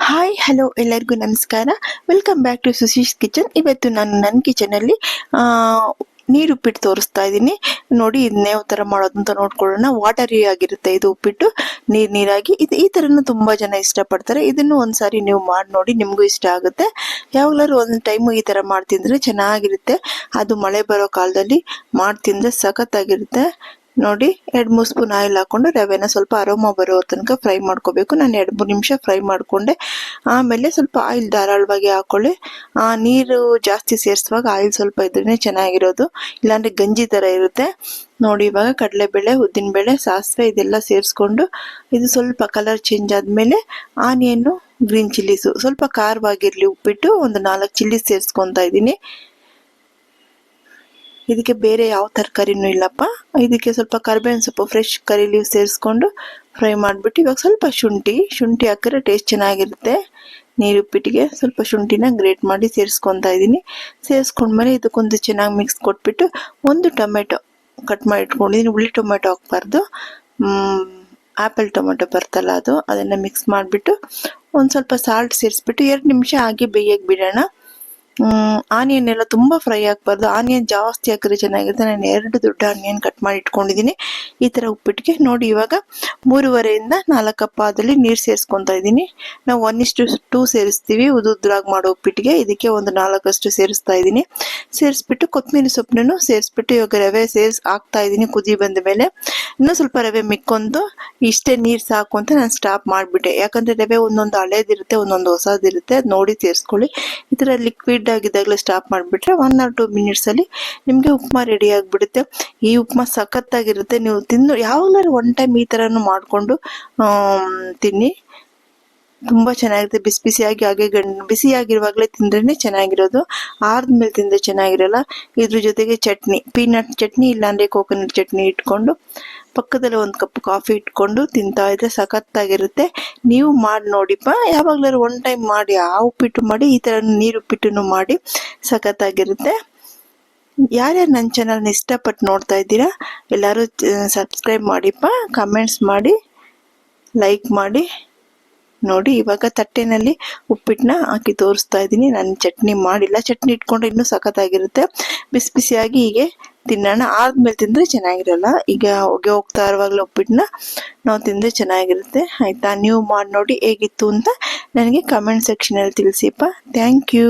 Hi hello ಎಲ್ಲರಿಗೂ ನಮಸ್ಕಾರ. Welcome back to Sushi's kitchen. ಇವತ್ತು ನಾನು ನನ್ನ ಕಿಚನಲ್ಲಿ ನೀರು ಉಪ್ಪಿಟ್ಟು ತೋರಿಸ್ತಾ ಇದ್ದೀನಿ. ನೋಡಿ ಇದನ್ನ ಯಾವ ಥರ ಮಾಡೋದು ಅಂತ ನೋಡ್ಕೊಳ್ಳೋಣ. ವಾಟರಿ ಆಗಿರುತ್ತೆ ಇದು ಉಪ್ಪಿಟ್ಟು, ನೀರಾಗಿ. ಈ ಥರನೂ ತುಂಬ ಜನ ಇಷ್ಟಪಡ್ತಾರೆ. ಇದನ್ನು ಒಂದ್ಸಾರಿ ನೀವು ಮಾಡಿ ನೋಡಿ, ನಿಮಗೂ ಇಷ್ಟ ಆಗುತ್ತೆ. ಯಾವಾಗಲಾದ್ರು ಒಂದು ಟೈಮು ಈ ಥರ ಮಾಡಿ ತಿಂದರೆ ಚೆನ್ನಾಗಿರುತ್ತೆ. ಅದು ಮಳೆ ಬರೋ ಕಾಲದಲ್ಲಿ ಮಾಡಿ ತಿಂದರೆ ಸಖತ್ತಾಗಿರುತ್ತೆ. ನೋಡಿ 2-3 ಸ್ಪೂನ್ ಆಯಿಲ್ ಹಾಕೊಂಡು ರವೆನ ಸ್ವಲ್ಪ ಅರೋಮಾ ಬರೋ ತನಕ ಫ್ರೈ ಮಾಡ್ಕೋಬೇಕು. ನಾನು 2-3 ನಿಮಿಷ ಫ್ರೈ ಮಾಡ್ಕೊಂಡೆ. ಆಮೇಲೆ ಸ್ವಲ್ಪ ಆಯಿಲ್ ಧಾರಾಳವಾಗಿ ಹಾಕೊಳ್ಳಿ. ನೀರು ಜಾಸ್ತಿ ಸೇರಿಸುವಾಗ ಆಯಿಲ್ ಸ್ವಲ್ಪ ಇದ್ರೇ ಚೆನ್ನಾಗಿರೋದು, ಇಲ್ಲಾಂದ್ರೆ ಗಂಜಿ ಥರ ಇರುತ್ತೆ. ನೋಡಿ ಇವಾಗ ಕಡಲೆಬೇಳೆ, ಉದ್ದಿನಬೇಳೆ, ಸಾಸಿವೆ ಇದೆಲ್ಲ ಸೇರಿಸ್ಕೊಂಡು ಇದು ಸ್ವಲ್ಪ ಕಲರ್ ಚೇಂಜ್ ಆದಮೇಲೆ ಆನಿಯನ್ನು, ಗ್ರೀನ್ ಚಿಲ್ಲೀಸು ಸ್ವಲ್ಪ ಖಾರವಾಗಿರಲಿ ಉಪ್ಪಿಟ್ಟು, ಒಂದು 4 ಚಿಲ್ಲಿ ಸೇರಿಸ್ಕೊತಾ ಇದ್ದೀನಿ. ಇದಕ್ಕೆ ಬೇರೆ ಯಾವ ತರಕಾರಿನೂ ಇಲ್ಲಪ್ಪ. ಇದಕ್ಕೆ ಸ್ವಲ್ಪ ಕರಿಬೇವಿನ ಸೊಪ್ಪು, ಫ್ರೆಶ್ ಕರಿ ಲೀವ್ ಸೇರಿಸ್ಕೊಂಡು ಫ್ರೈ ಮಾಡಿಬಿಟ್ಟು ಇವಾಗ ಸ್ವಲ್ಪ ಶುಂಠಿ ಹಾಕಿದ್ರೆ ಟೇಸ್ಟ್ ಚೆನ್ನಾಗಿರುತ್ತೆ. ನೀರುಪ್ಪಿಟ್ಟಿಗೆ ಸ್ವಲ್ಪ ಶುಂಠಿನ ಗ್ರೇಟ್ ಮಾಡಿ ಸೇರಿಸ್ಕೊತಾ ಇದ್ದೀನಿ. ಸೇರಿಸ್ಕೊಂಡ್ಮೇಲೆ ಇದಕ್ಕೊಂದು ಚೆನ್ನಾಗಿ ಮಿಕ್ಸ್ ಕೊಟ್ಬಿಟ್ಟು ಒಂದು ಟೊಮೆಟೊ ಕಟ್ ಮಾಡಿ ಇಟ್ಕೊಂಡಿದ್ದೀನಿ. ಹುಳಿ ಟೊಮೆಟೊ ಹಾಕ್ಬಾರ್ದು, ಆ್ಯಪಲ್ ಟೊಮೆಟೊ ಬರ್ತಲ್ಲ ಅದನ್ನು ಮಿಕ್ಸ್ ಮಾಡಿಬಿಟ್ಟು ಒಂದು ಸ್ವಲ್ಪ ಸಾಲ್ಟ್ ಸೇರಿಸ್ಬಿಟ್ಟು 2 ನಿಮಿಷ ಹಾಗೆ ಬೇಯಕ್ಕೆ ಬಿಡೋಣ. ಆನಿಯನ್ ಎಲ್ಲ ತುಂಬ ಫ್ರೈ ಆಗಬಾರ್ದು. ಆನಿಯನ್ ಜಾಸ್ತಿ ಹಾಕಿದ್ರೆ ಚೆನ್ನಾಗಿರುತ್ತೆ. ನಾನು 2 ದೊಡ್ಡ ಆನಿಯನ್ ಕಟ್ ಮಾಡಿ ಇಟ್ಕೊಂಡಿದ್ದೀನಿ ಈ ಥರ ಉಪ್ಪಿಟ್ಟಿಗೆ. ನೋಡಿ ಇವಾಗ 3.5ರಿಂದ 4 ಕಪ್ ಆದಲ್ಲಿ ನೀರು ಸೇರಿಸ್ಕೊತಾ ಇದ್ದೀನಿ. ನಾವು 1:2 ಸೇರಿಸ್ತೀವಿ ಉದ್ರಾಗಿ ಮಾಡೋ ಉಪ್ಪಿಟ್ಟಿಗೆ. ಇದಕ್ಕೆ ಒಂದು 4 ಸೇರಿಸ್ತಾ ಇದ್ದೀನಿ. ಸೇರಿಸ್ಬಿಟ್ಟು ಕೊತ್ತಂಬರಿ ಸೊಪ್ಪನ್ನು ಸೇರಿಸ್ಬಿಟ್ಟು ಇವಾಗ ರವೆ ಹಾಕ್ತಾ ಇದ್ದೀನಿ. ಕುದಿ ಬಂದ ಮೇಲೆ ಇನ್ನೂ ಸ್ವಲ್ಪ ರವೆ ಮಿಕ್ಕೊಂಡು ಇಷ್ಟೇ ನೀರು ಸಾಕು ಅಂತ ನಾನು ಸ್ಟಾಪ್ ಮಾಡಿಬಿಟ್ಟೆ. ಯಾಕಂದರೆ ರವೆ ಒಂದೊಂದು ಹಳೇದಿರುತ್ತೆ, ಒಂದೊಂದು ಹೊಸದಿರುತ್ತೆ, ಅದು ನೋಡಿ ಸೇರಿಸ್ಕೊಳ್ಳಿ. ಈ ಥರ ಲಿಕ್ವಿಡ್ ಆಗಿದ್ದಾಗಲೇ ಸ್ಟಾಪ್ ಮಾಡಿಬಿಟ್ರೆ 1 or 2 ಮಿನಿಟ್ಸಲ್ಲಿ ನಿಮಗೆ ಉಪ್ಮಾ ರೆಡಿ ಆಗಿಬಿಡುತ್ತೆ. ಈ ಉಪ್ಮಾ ಸಖತ್ತಾಗಿರುತ್ತೆ. ನೀವು ತಿಂದು ಯಾವಾಗಲಾದ್ರು ಒನ್ ಟೈಮ್ ಈ ಥರನೂ ಮಾಡಿಕೊಂಡು ತಿನ್ನಿ, ತುಂಬ ಚೆನ್ನಾಗಿರುತ್ತೆ. ಬಿಸಿಯಾಗಿ ಹಾಗೆ ಬಿಸಿಯಾಗಿರುವಾಗಲೇ ತಿಂದ್ರೇ ಚೆನ್ನಾಗಿರೋದು. ಆರ್ದ್ಮೇಲೆ ತಿಂದರೆ ಚೆನ್ನಾಗಿರಲ್ಲ. ಇದ್ರ ಜೊತೆಗೆ ಚಟ್ನಿ, ಪೀನಟ್ ಚಟ್ನಿ ಇಲ್ಲಾಂದರೆ ಕೋಕೋನಟ್ ಚಟ್ನಿ ಇಟ್ಕೊಂಡು ಪಕ್ಕದಲ್ಲಿ 1 ಕಪ್ ಕಾಫಿ ಇಟ್ಕೊಂಡು ತಿಂತಾ ಇದ್ರೆ ಸಖತ್ತಾಗಿರುತ್ತೆ. ನೀವು ಮಾಡಿ ನೋಡಿಪ್ಪ. ಯಾವಾಗಲಾದ್ರು ಒನ್ ಟೈಮ್ ಮಾಡಿ, ಆ ಉಪ್ಪಿಟ್ಟು ಮಾಡಿ, ಈ ಥರ ನೀರು ಉಪ್ಪಿಟ್ಟನ್ನು ಮಾಡಿ, ಸಖತ್ತಾಗಿರುತ್ತೆ. ಯಾರ್ಯಾರು ನನ್ನ ಚಾನಲ್ನ ಇಷ್ಟಪಟ್ಟು ನೋಡ್ತಾ ಇದ್ದೀರಾ ಎಲ್ಲರೂ ಸಬ್ಸ್ಕ್ರೈಬ್ ಮಾಡಿಪ್ಪ, ಕಮೆಂಟ್ಸ್ ಮಾಡಿ, ಲೈಕ್ ಮಾಡಿ. ನೋಡಿ ಇವಾಗ ತಟ್ಟೆನಲ್ಲಿ ಉಪ್ಪಿಟ್ಟನ್ನ ಹಾಕಿ ತೋರಿಸ್ತಾ ಇದ್ದೀನಿ. ನಾನು ಚಟ್ನಿ ಮಾಡಿಲ್ಲ, ಚಟ್ನಿ ಇಟ್ಕೊಂಡ್ರೆ ಇನ್ನೂ ಸಖತ್ತಾಗಿರುತ್ತೆ. ಬಿಸಿಯಾಗಿ ಹೀಗೆ ತಿನ್ನೋಣ. ಆದ್ಮೇಲೆ ತಿಂದರೆ ಚೆನ್ನಾಗಿರಲ್ಲ. ಈಗ ಹೊಗೆ ಹೋಗ್ತಾ ಇರುವಾಗಲೇ ಉಪ್ಪಿಟ್ಟನ್ನ ನಾವು ತಿಂದರೆ ಚೆನ್ನಾಗಿರುತ್ತೆ. ಆಯಿತಾ? ನೀವು ಮಾಡಿ ನೋಡಿ ಹೇಗಿತ್ತು ಅಂತ ನನಗೆ ಕಮೆಂಟ್ ಸೆಕ್ಷನಲ್ಲಿ ತಿಳಿಸಿಪ್ಪ. Thank you.